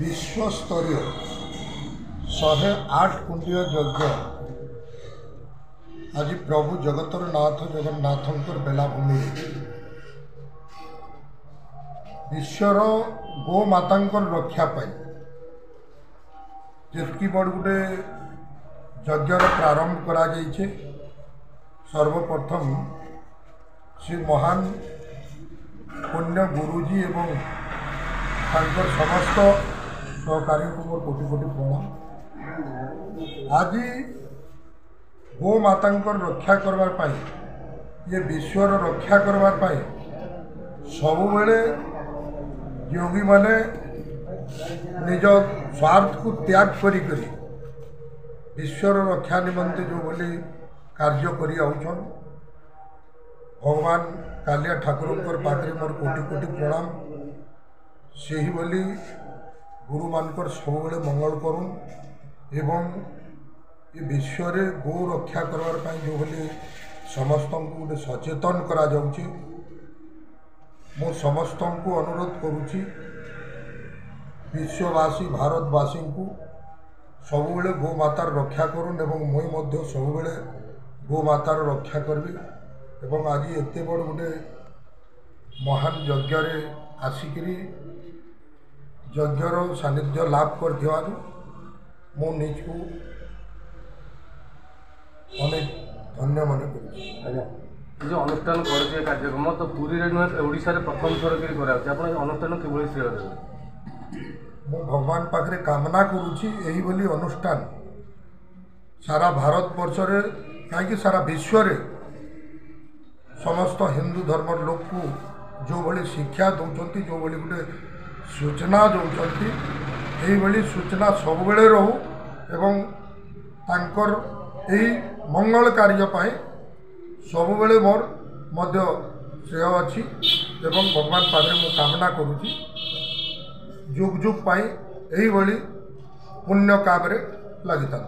विश्वस्तरीय 108 कुंडीय यज्ञ आज प्रभु जगतर नाथ जगन्नाथंकर बेलाभूमि विश्वर गोमातांकर रक्षा पाई जितकी बड़ गोटे यज्ञर प्रारंभ करा जाइछे। सर्वप्रथम श्री महान पुण्य गुरुजी एवं तांकर समस्त सहकारी को मोर कोटि कोटि प्रणाम। आज गोमातांकर रक्षा करवार पाई ये विश्वर रक्षा करवार पाई सबुबेले योगी माने निज स्वार्थ को त्याग करी विश्वर रक्षा निमंते जो बोली कार्य करी आउछन भगवान कालिया ठाकुर पाखे मोर कोटि कोटि प्रणाम। से ही बोली गुरु मानकर सबुबेले मंगल करूँ एवं ये विश्व गो रक्षा करवार पाई जो बोली समस्त को गोटे सचेतन करा जाउची। मो समस्त को अनुरोध करुची विश्ववासी भारतवासी को सबुबेले गोमातार रक्षा करूँ एवं मुई मध्य सबुबेले गोमातार रक्षा करबी एवं आज एते बड़ गोटे महान यज्ञ आसिकी यज्ञर सानिध्य लाभ कर मो निज को अनेक धन्य मन कर जो अनुष्ठान कर कार्यक्रम तो पूरी नुहे ओडिशा प्रथम थर कर अनुष्ठान किभली श्रेय देवे मु भगवान पाखे कामना करुँची यही बोली अनुष्ठान सारा भारत वर्ष कहीं सारा विश्व रे समस्त हिंदू धर्म लोक को जो भली शिक्षा दौरान जो भली गोटे सूचना दौरान यही भली सूचना सबुबेले रहू एवं तांकर यही मंगल कार्य पाए सबुबेले मोर मध्य श्रेय अच्छी एवं भगवान पाखे मु कामना करुँची जुग जुग पाई यही भली पुण्य काम लगी था।